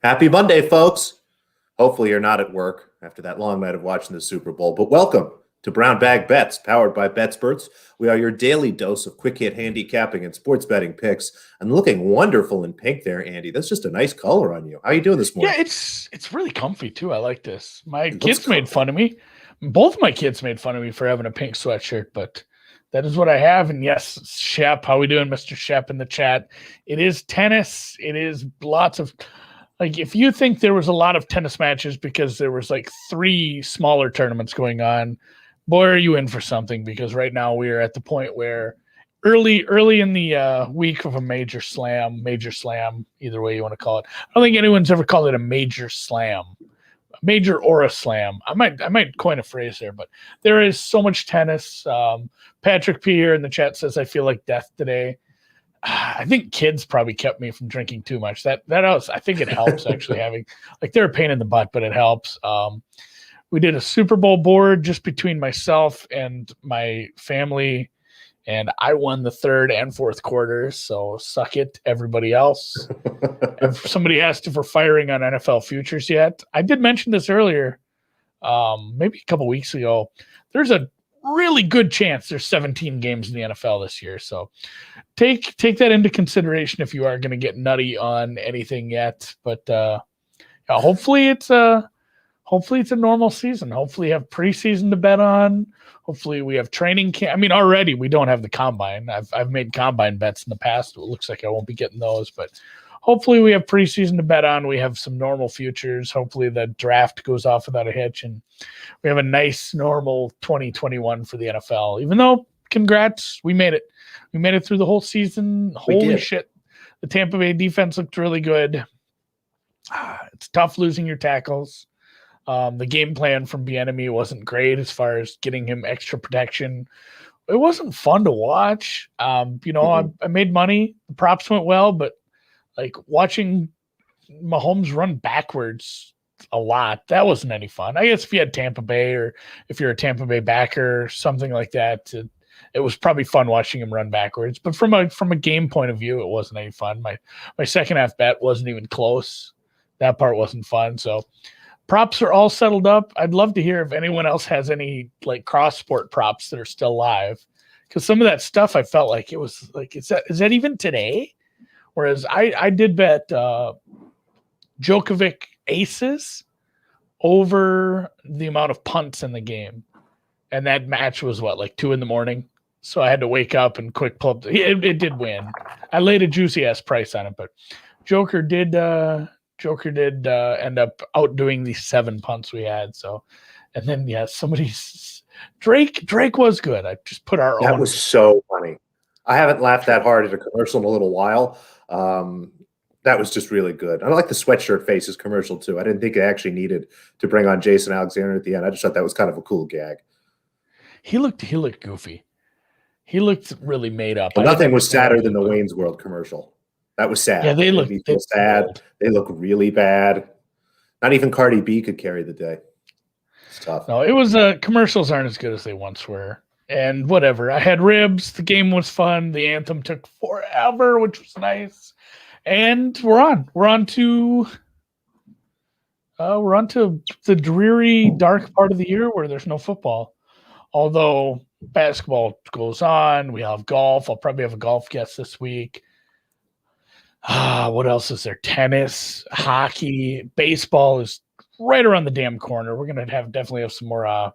Happy Monday, folks. Hopefully you're not at work after that long night of watching the Super Bowl, but welcome to Brown Bag Bets, powered by BetSperts. We are your daily dose of quick hit handicapping and sports betting picks. And looking wonderful in pink there, Andy. That's just a nice color on you. How are you doing this morning? Yeah, it's really comfy too. I like this. My It looks kids made fun of me. Both of my kids made fun of me for having a pink sweatshirt, but that is what I have. And yes, Shep, how we doing, Mr. Shep in the chat? It is tennis. It is lots of if you think there was a lot of tennis matches because there was like 3 smaller tournaments going on, boy, are you in for something, because right now we are at the point where early in the week of a major slam, either way you want to call it. I don't think anyone's ever called it a major slam. Major or a slam. I might coin a phrase there, but there is so much tennis. Patrick P here in the chat says, I feel like death today. I think kids probably kept me from drinking too much. That else, I think it helps actually having, they're a pain in the butt, but it helps. We did a Super Bowl board just between myself and my family, and I won the third and fourth quarters. So suck it, everybody else. If somebody asked if we're firing on NFL futures yet, I did mention this earlier, maybe a couple weeks ago. There's a really good chance there's 17 games in the NFL this year. So take that into consideration if you are going to get nutty on anything yet. But hopefully it's a normal season. Hopefully you have preseason to bet on. Hopefully we have training camp. I mean, already we don't have the combine. I've made combine bets in the past. It looks like I won't be getting those, but hopefully we have preseason to bet on. We have some normal futures. Hopefully the draft goes off without a hitch, and we have a nice normal 2021 for the NFL. Even though, congrats, we made it. We made it through the whole season. Holy shit. The Tampa Bay defense looked really good. It's tough losing your tackles. The game plan from Bieniemy wasn't great as far as getting him extra protection. It wasn't fun to watch. I made money. The props went well, but watching Mahomes run backwards a lot, that wasn't any fun. I guess if you had Tampa Bay, or if you're a Tampa Bay backer or something like that, it was probably fun watching him run backwards. But from a game point of view, it wasn't any fun. My second half bet wasn't even close. That part wasn't fun. So props are all settled up. I'd love to hear if anyone else has any cross sport props that are still live, because some of that stuff I felt like it was is that even today? Whereas I did bet Djokovic aces over the amount of punts in the game, and that match was 2 a.m. So I had to wake up and quick pull up. It did win. I laid a juicy ass price on it, but Joker did end up outdoing the 7 punts we had. So, and then somebody's Drake was good. I just put our own. That was so funny. I haven't laughed that hard at a commercial in a little while. That was just really good. I like the sweatshirt faces commercial too. I didn't think it actually needed to bring on Jason Alexander at the end. I just thought that was kind of a cool gag. He looked goofy. He looked really made up. But nothing was sadder than the Wayne's World commercial. That was sad. Yeah, they look sad. Old. They look really bad. Not even Cardi B could carry the day. It's tough. No, it was commercials aren't as good as they once were. And whatever. I had ribs. The game was fun. The anthem took forever, which was nice. And we're on to the dreary, dark part of the year where there's no football. Although basketball goes on, we have golf. I'll probably have a golf guest this week. What else is there? Tennis, hockey, baseball is right around the damn corner. We're gonna definitely have some more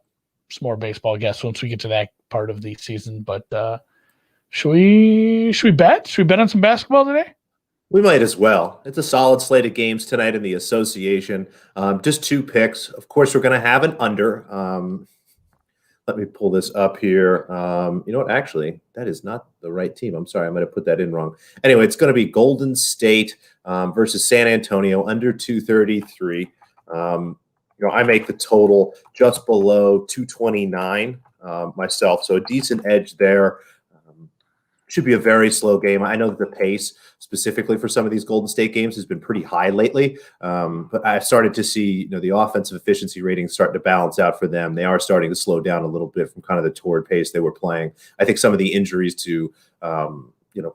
baseball guests once we get to that part of the season. But should we bet? Should we bet on some basketball today? We might as well. It's a solid slate of games tonight in the association. Just 2 picks. Of course, we're going to have an under. Let me pull this up here. You know what? Actually, that is not the right team. I'm sorry. I might have put that in wrong. Anyway, it's going to be Golden State versus San Antonio, under 233. I make the total just below 229 myself. So a decent edge there. Should be a very slow game. I know that the pace specifically for some of these Golden State games has been pretty high lately, but I've started to see the offensive efficiency ratings starting to balance out for them. They are starting to slow down a little bit from kind of the torrid pace they were playing. I think some of the injuries to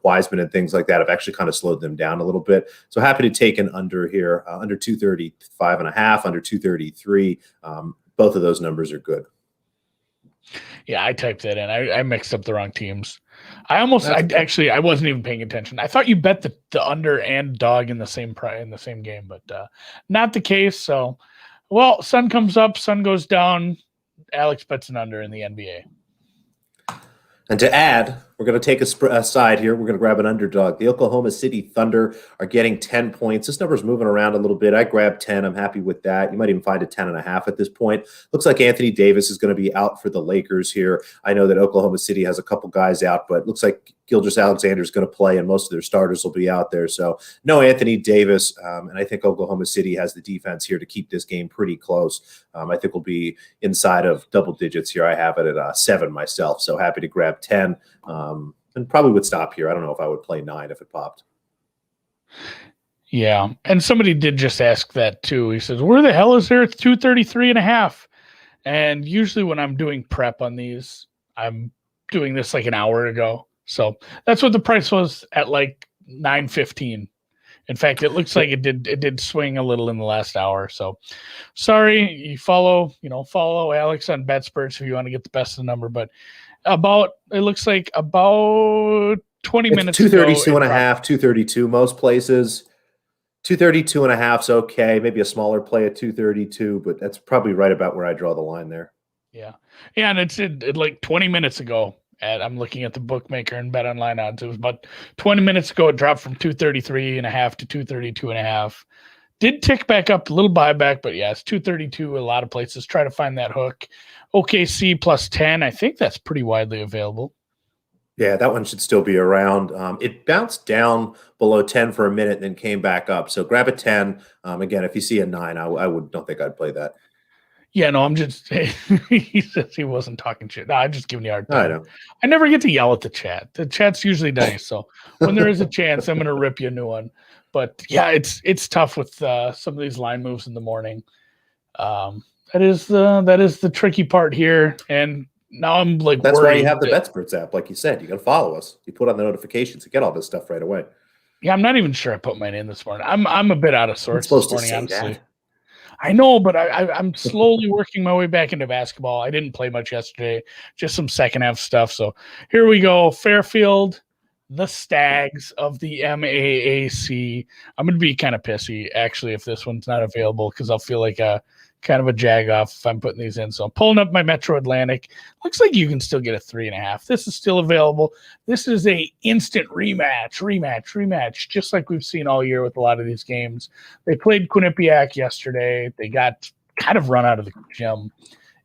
Wiseman and things like that have actually kind of slowed them down a little bit. So happy to take an under here, under 235.5, under 233. Both of those numbers are good. Yeah, I typed that in. I mixed up the wrong teams. I wasn't even paying attention. I thought you bet the under and dog in the same game, but not the case. So, well, sun comes up, sun goes down. Alex bets an under in the NBA. And to add, we're going to take a side here. We're going to grab an underdog. The Oklahoma City Thunder are getting 10 points. This number's moving around a little bit. I grabbed 10. I'm happy with that. You might even find a 10.5 at this point. Looks like Anthony Davis is going to be out for the Lakers here. I know that Oklahoma City has a couple guys out, but it looks like Gilgeous-Alexander is going to play, and most of their starters will be out there. So no Anthony Davis, and I think Oklahoma City has the defense here to keep this game pretty close. I think we'll be inside of double digits here. I have it at 7 myself, so happy to grab 10. And probably would stop here. I don't know if I would play 9 if it popped. Yeah, and somebody did just ask that too. He says, where the hell is there? It's 233.5. And usually when I'm doing prep on these, I'm doing this like an hour ago. So that's what the price was at like 9:15. In fact, it looks like it did swing a little in the last hour. So sorry, you follow Alex on BetSperts if you want to get the best of the number, but it looks like about 20 minutes 232 and a half, 232 most places. 232 and a half is okay. Maybe a smaller play at 232, but that's probably right about where I draw the line there. Yeah. Yeah, and it's like 20 minutes ago. I'm looking at the bookmaker and Bet Online odds. It was about 20 minutes ago. It dropped from 233.5 to 232.5. Did tick back up, a little buyback, but yeah, it's 232. A lot of places try to find that hook. OKC plus 10. I think that's pretty widely available. Yeah, that one should still be around. It bounced down below 10 for a minute and then came back up. So grab a 10. Again, if you see a 9, don't think I'd play that. Yeah, no, I'm just he says he wasn't talking shit. No, I'm just giving you a hard time. I know. I never get to yell at the chat. The chat's usually nice. So when there is a chance, I'm gonna rip you a new one. But yeah, it's tough with some of these line moves in the morning. That is the tricky part here. And now I'm like, that's why you have the BetSperts app, like you said. You got to follow us. You put on the notifications to get all this stuff right away. Yeah, I'm not even sure I put mine in this morning. I'm a bit out of sorts this morning, honestly. That. I know, but I'm slowly working my way back into basketball. I didn't play much yesterday, just some second half stuff. So here we go. Fairfield, the Stags of the MAAC. I'm going to be kind of pissy, actually, if this one's not available, because I'll feel like a kind of a jag off if I'm putting these in. So I'm pulling up my Metro Atlantic. Looks like you can still get a 3.5. This is still available. This is a instant rematch, just like we've seen all year with a lot of these games. They played Quinnipiac yesterday. They got kind of run out of the gym.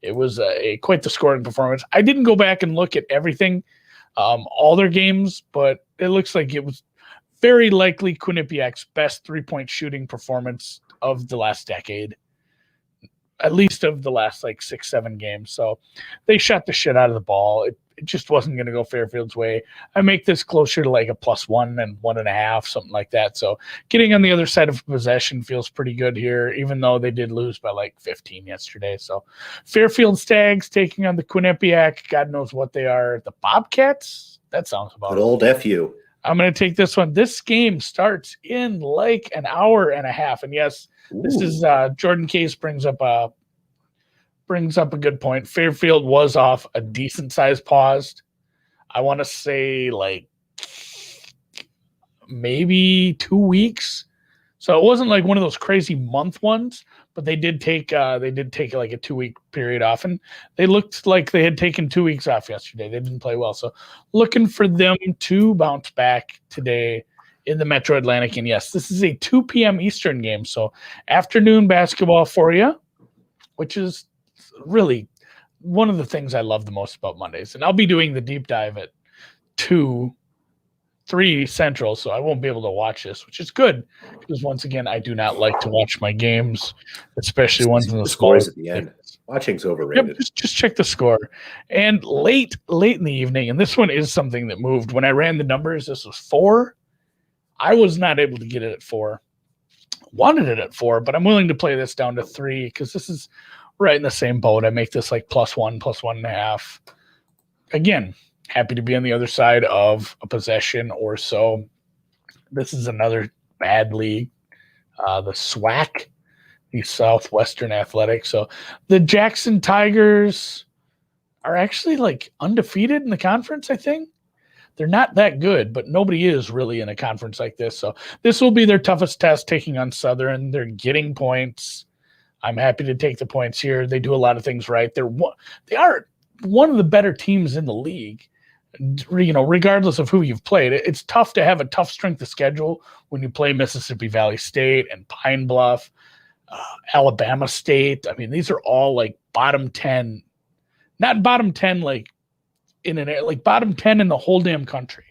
It was quite the scoring performance. I didn't go back and look at everything, all their games, but it looks like it was very likely Quinnipiac's best 3-point shooting performance of the last decade. At least of the last like 6-7 games. So they shot the shit out of the ball. It just wasn't going to go Fairfield's way. I make this closer to like a +1 and 1.5, something like that. So getting on the other side of possession feels pretty good here, even though they did lose by like 15 yesterday. So Fairfield Stags taking on the Quinnipiac. God knows what they are. The Bobcats? That sounds about good old FU. I'm going to take this one. This game starts in like an hour and a half. And yes, this is Jordan Case brings up a good point. Fairfield was off a decent sized pause. I want to say like maybe 2 weeks. So it wasn't like one of those crazy month ones, but they did take like a 2-week period off, and they looked like they had taken 2 weeks off yesterday. They didn't play well. So looking for them to bounce back today in the Metro Atlantic. And yes, this is a 2 p.m. Eastern game. So afternoon basketball for you, which is really one of the things I love the most about Mondays. And I'll be doing the deep dive at 3 Central, so I won't be able to watch this, which is good because once again, I do not like to watch my games, especially ones in the scores at the end. Watching's overrated. Yep, just check the score. And late in the evening, and this one is something that moved. When I ran the numbers, this was 4. I was not able to get it at 4. Wanted it at 4, but I'm willing to play this down to 3 because this is right in the same boat. I make this like +1, +1.5. Again, Happy to be on the other side of a possession or so. This is another bad league. The SWAC, the Southwestern Athletics. So the Jackson Tigers are actually like undefeated in the conference, I think. They're not that good, but nobody is really in a conference like this. So this will be their toughest test, taking on Southern. They're getting points. I'm happy to take the points here. They do a lot of things right. They are one of the better teams in the league. Regardless of who you've played, it's tough to have a tough strength of schedule when you play Mississippi Valley State and Pine Bluff, Alabama State. I mean, these are all like bottom 10, not bottom 10 like like bottom 10 in the whole damn country.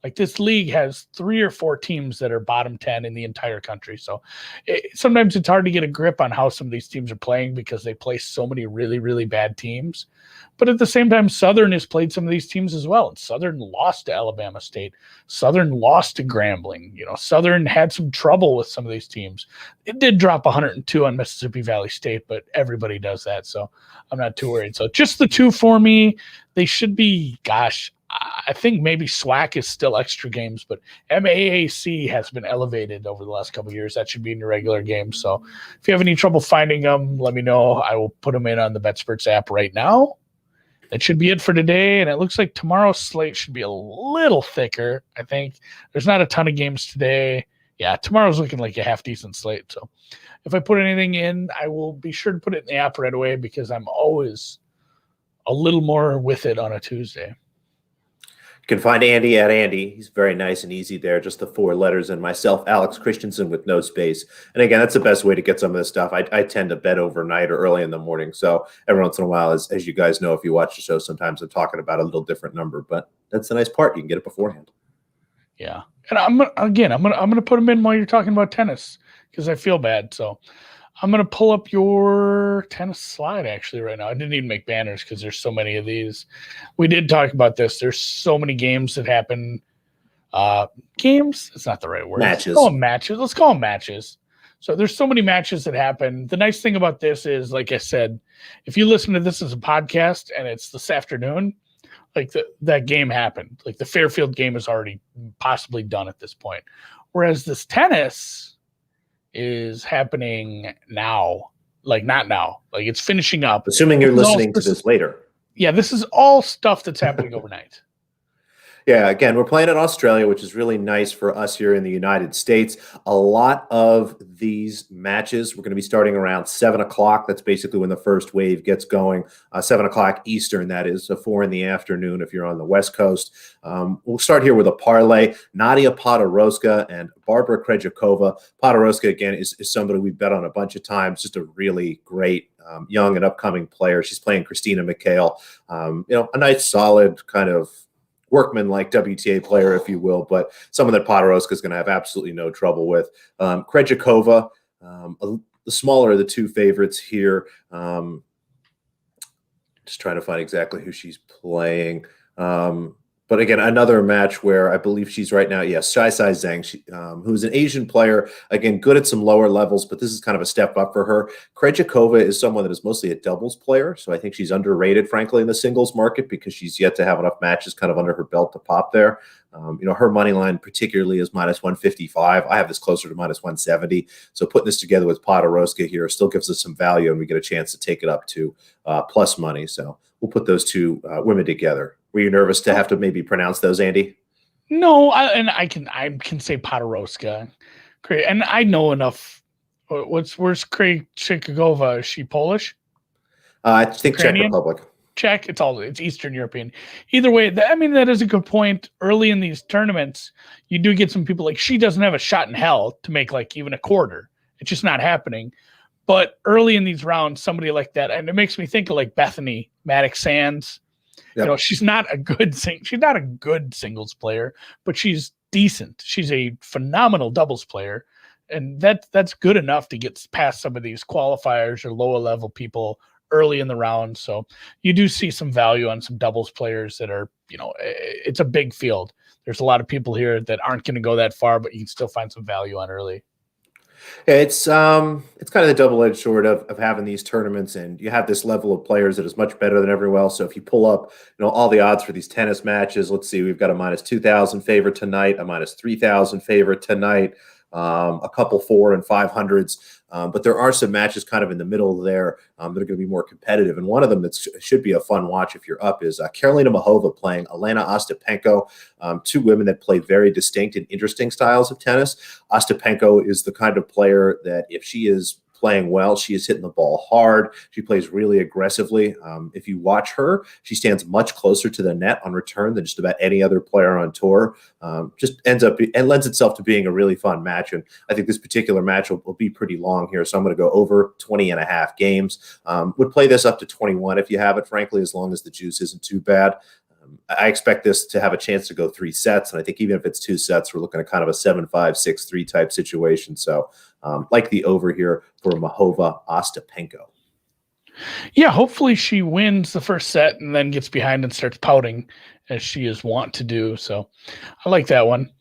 Like this league has 3 or 4 teams that are bottom 10 in the entire country. So sometimes it's hard to get a grip on how some of these teams are playing because they play so many really, really bad teams. But at the same time, Southern has played some of these teams as well. And Southern lost to Alabama State. Southern lost to Grambling. Southern had some trouble with some of these teams. It did drop 102 on Mississippi Valley State, but everybody does that. So I'm not too worried. So just the 2 for me. They should be, I think maybe SWAC is still extra games, but MAAC has been elevated over the last couple of years. That should be in your regular game. So if you have any trouble finding them, let me know. I will put them in on the BetSperts app right now. That should be it for today. And it looks like tomorrow's slate should be a little thicker. I think there's not a ton of games today. Yeah, tomorrow's looking like a half decent slate. So if I put anything in, I will be sure to put it in the app right away because I'm always a little more with it on a Tuesday. You can find Andy at Andy. He's very nice and easy there, just the 4 letters, and myself, Alex Christensen, with no space. And again, that's the best way to get some of this stuff. I tend to bet overnight or early in the morning. So every once in a while, as you guys know, if you watch the show, sometimes I'm talking about a little different number, but that's the nice part. You can get it beforehand. Yeah. And I'm gonna put them in while you're talking about tennis because I feel bad. So I'm going to pull up your tennis slide actually right now. I didn't even make banners because there's so many of these. We did talk about this. There's so many games that happen. Games? It's not the right word. Matches. Let's call them matches. So there's so many matches that happen. The nice thing about this is, like I said, if you listen to this as a podcast and it's this afternoon, like that game happened. Like the Fairfield game is already possibly done at this point. Whereas this tennis is happening now, like not now, like it's finishing up. Assuming you're listening to this later. Yeah, this is all stuff that's happening overnight. Yeah, again, we're playing in Australia, which is really nice for us here in the United States. A lot of these matches, we're going to be starting around 7 o'clock. That's basically when the first wave gets going. 7 o'clock Eastern, that is, 4 in the afternoon if you're on the West Coast. We'll start here with a parlay. Nadia Podoroska and Barbara Krejcikova. Podoroska, again, is somebody we bet on a bunch of times. Just a really great young and upcoming player. She's playing Christina McHale. A nice, solid kind of workman-like WTA player, if you will, but someone that Podoroska is going to have absolutely no trouble with. Krejcikova, the smaller of the 2 favorites here. Just trying to find exactly who she's playing. But again, another match where I believe she's right now, yes, Shai-Sai Zhang, who's an Asian player, again, good at some lower levels, but this is kind of a step up for her. Krejcikova is someone that is mostly a doubles player, so I think she's underrated, frankly, in the singles market because she's yet to have enough matches kind of under her belt to pop there. Her money line particularly is minus 155. I have this closer to minus 170. So putting this together with Podoroska here still gives us some value, and we get a chance to take it up to plus money. So we'll put those 2 women together. Were you nervous to have to maybe pronounce those, Andy? No, I can say Podoroska. Great, and I know enough. Where's Krejcikova? Is she Polish? I think Czech Republic. Czech. It's Eastern European. Either way, that is a good point. Early in these tournaments, you do get some people like she doesn't have a shot in hell to make like even a quarter. It's just not happening. But early in these rounds, somebody like that, and it makes me think of like Bethany Maddox Sands. Yep. She's not a good singles player, but she's decent. She's a phenomenal doubles player, and that's good enough to get past some of these qualifiers or lower level people early in the round. So you do see some value on some doubles players that are, it's a big field. There's a lot of people here that aren't going to go that far, but you can still find some value on early. Yeah, it's kind of the double-edged sword of having these tournaments, and you have this level of players that is much better than everyone else. So if you pull up, all the odds for these tennis matches, let's see, we've got a -2,000 favorite tonight, a -3,000 favorite tonight, a couple 4 and 500s. But there are some matches kind of in the middle there that are going to be more competitive. And one of them that should be a fun watch if you're up is Karolina Mahova playing Elena Ostapenko, two women that play very distinct and interesting styles of tennis. Ostapenko is the kind of player that if she is playing well, she is hitting the ball hard. She plays really aggressively. If you watch her, she stands much closer to the net on return than just about any other player on tour. Just ends up and lends itself to being a really fun match. And I think this particular match will be pretty long here. So I'm going to go over 20.5 games. Would play this up to 21 if you have it, frankly, as long as the juice isn't too bad. I expect this to have a chance to go 3 sets. And I think even if it's 2 sets, we're looking at kind of a 7-5, 6-3 type situation. So like the over here for Mahova Ostapenko. Yeah, hopefully she wins the first set and then gets behind and starts pouting as she is wont to do. So I like that one.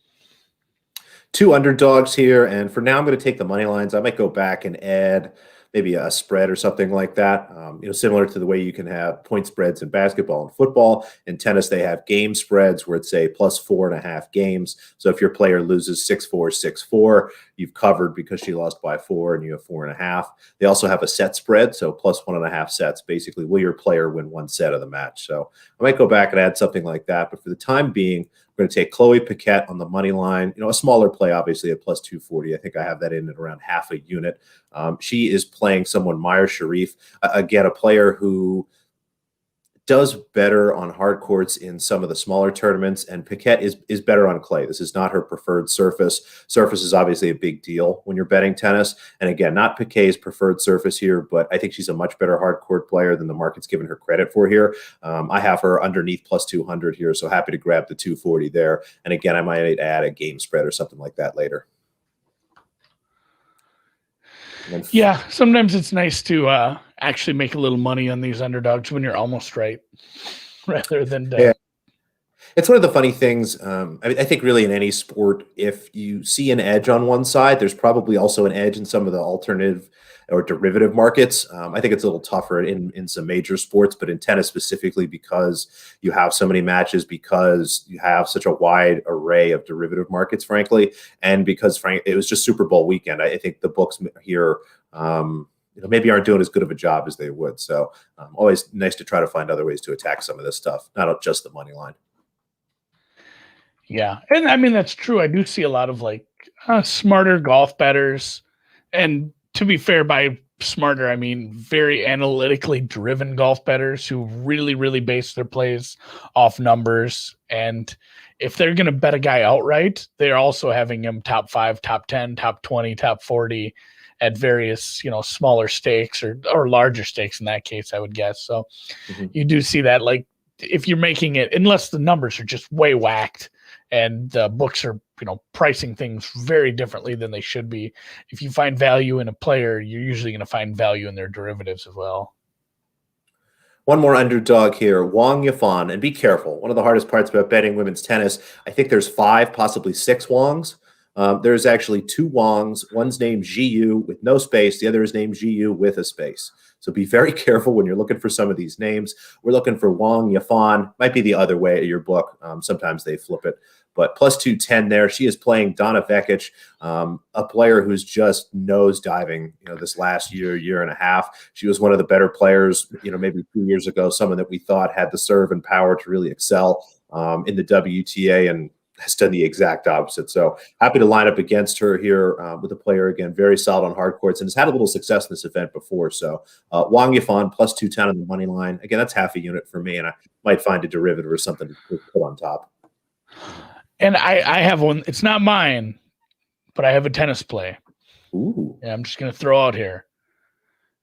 2 underdogs here. And for now, I'm going to take the money lines. I might go back and add maybe a spread or something like that. Similar to the way you can have point spreads in basketball and football. In tennis, they have game spreads where it's say +4.5 games. So if your player loses 6-4, 6-4, you've covered because she lost by 4 and you have 4.5. They also have a set spread, so +1.5 sets. Basically, will your player win 1 set of the match? So I might go back and add something like that. But for the time being, we're going to take Chloe Paquette on the money line. A smaller play, obviously, at +240. I think I have that in at around half a unit. She is playing someone, Meyer Sharif, again, a player who does better on hard courts in some of the smaller tournaments, and Paquette is better on clay. This is not her preferred surface. Surface is obviously a big deal when you're betting tennis. And again, not Paquette's preferred surface here, but I think she's a much better hard court player than the market's given her credit for here. I have her underneath +200 here, so happy to grab the 240 there. And again, I might add a game spread or something like that later. Yeah, sometimes it's nice to actually make a little money on these underdogs when you're almost right, rather than yeah. It's one of the funny things. I think really in any sport, if you see an edge on one side, there's probably also an edge in some of the alternative or derivative markets. I think it's a little tougher in some major sports, but in tennis specifically, because you have so many matches, because you have such a wide array of derivative markets, frankly, and because it was just Super Bowl weekend. I think the books here maybe aren't doing as good of a job as they would. So always nice to try to find other ways to attack some of this stuff, not just the money line. Yeah, and I mean that's true. I do see a lot of smarter golf bettors, and to be fair, by smarter I mean very analytically driven golf bettors who really, really base their plays off numbers. And if they're going to bet a guy outright, they're also having him top 5, top 10, top 20, top 40 at various smaller stakes or larger stakes in that case, I would guess. So you do see that, if you're making it, unless the numbers are just way whacked and the books are pricing things very differently than they should be. If you find value in a player, you're usually going to find value in their derivatives as well. One more underdog here, Wang Yafan, and be careful. One of the hardest parts about betting women's tennis, I think there's 5, possibly 6 Wangs. There's actually 2 Wangs. One's named Jiu with no space. The other is named Jiu with a space. So be very careful when you're looking for some of these names. We're looking for Wang Yafan. Might be the other way at your book. Sometimes they flip it. But +210 there. She is playing Donna Vekic, a player who's just nose diving, this last year and a half. She was one of the better players, maybe 2 years ago, someone that we thought had the serve and power to really excel in the WTA, and has done the exact opposite. So happy to line up against her here with a player, again, very solid on hard courts and has had a little success in this event before. So Wang Yafan +210 on the money line. Again, that's half a unit for me, and I might find a derivative or something to put on top. And I have one. It's not mine, but I have a tennis play. Ooh. Yeah, I'm just going to throw out here.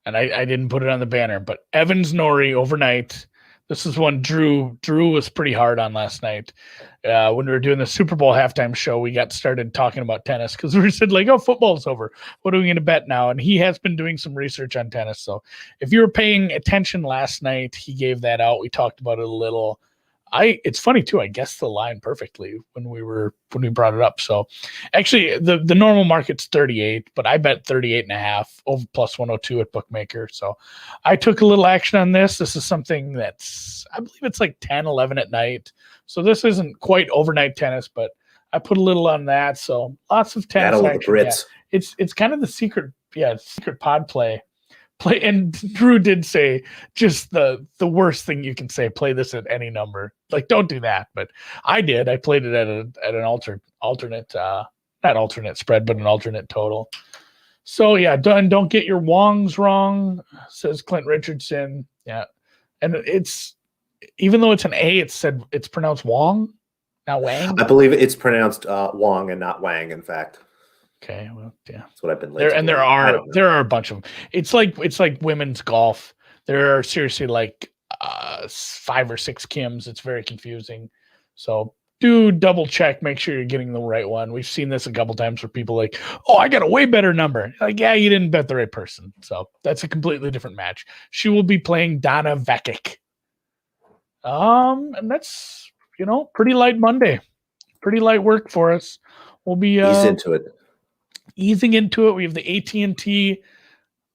And I didn't put it on the banner, but Evans Norrie overnight. This is one Drew was pretty hard on last night. When we were doing the Super Bowl halftime show, we got started talking about tennis because we said, football's over. What are we going to bet now? And he has been doing some research on tennis. So if you were paying attention last night, he gave that out. We talked about it a little. It's funny too. I guessed the line perfectly when we brought it up. So actually the normal market's 38, but I bet 38.5 over plus 102 at bookmaker. So I took a little action on this. This is something that's, I believe it's like 10, 11 at night. So this isn't quite overnight tennis, but I put a little on that. So lots of tennis Battle of the action. Brits. Yeah. It's kind of the secret pod play. And Drew did say just the worst thing you can say, play this at any number. Like, don't do that. But I did. I played it at an alternate not alternate spread, but an alternate total. So yeah, don't get your Wongs wrong, says Clint Richardson. Yeah. And it's, even though it's an A, it's pronounced Wong, not Wang. I believe it's pronounced Wong and not Wang, in fact. Okay, well, yeah, that's what I've been led. There are a bunch of them. It's like women's golf. There are seriously like 5 or 6 Kims. It's very confusing. So do double check, make sure you're getting the right one. We've seen this a couple times where people like, oh, I got a way better number. Like, yeah, you didn't bet the right person. So that's a completely different match. She will be playing Donna Vekic. And that's, pretty light Monday. Pretty light work for us. We'll be easing into it. We have the AT&T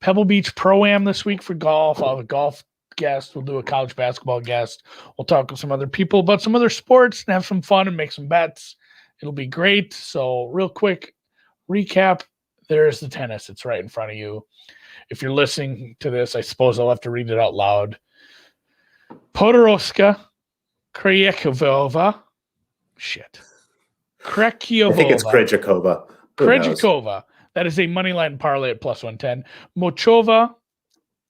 Pebble Beach Pro-Am this week for golf. I'll have a golf guest. We'll do a college basketball guest. We'll talk with some other people about some other sports and have some fun and make some bets. It'll be great. So real quick recap, there's the tennis. It's right in front of you. If you're listening to this, I suppose I'll have to read it out loud. Podoroska, Krejcikova. Krejcikova. I think it's Krejcikova. Krejcikova. That is a moneyline parlay at plus 110. Mochova,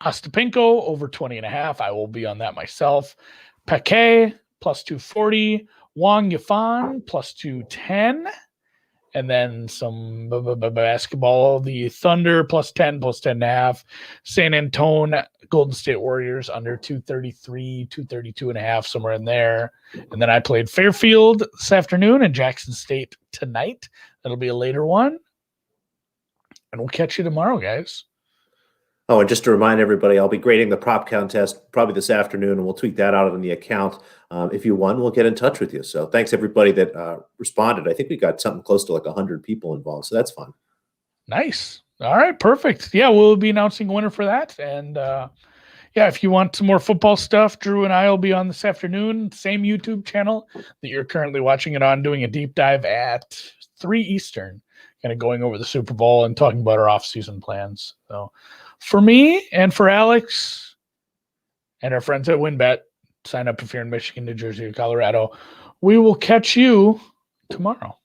Ostapenko over 20.5. I will be on that myself. Paquet plus 240. Wang Yifan plus 210. And then some basketball. The Thunder plus 10, plus 10.5. San Antonio, Golden State Warriors under 233, 232.5, somewhere in there. And then I played Fairfield this afternoon and Jackson State tonight. That'll be a later one. And we'll catch you tomorrow, guys. Oh, and just to remind everybody, I'll be grading the prop contest probably this afternoon, and we'll tweet that out on the account. If you won, we'll get in touch with you. So thanks, everybody that responded. I think we got something close to like 100 people involved, so that's fun. Nice. All right, perfect. Yeah, we'll be announcing a winner for that. And if you want some more football stuff, Drew and I will be on this afternoon, same YouTube channel that you're currently watching it on, doing a deep dive at 3 Eastern, kind of going over the Super Bowl and talking about our off-season plans. So for me and for Alex and our friends at WinBet, sign up if you're in Michigan, New Jersey, or Colorado. We will catch you tomorrow.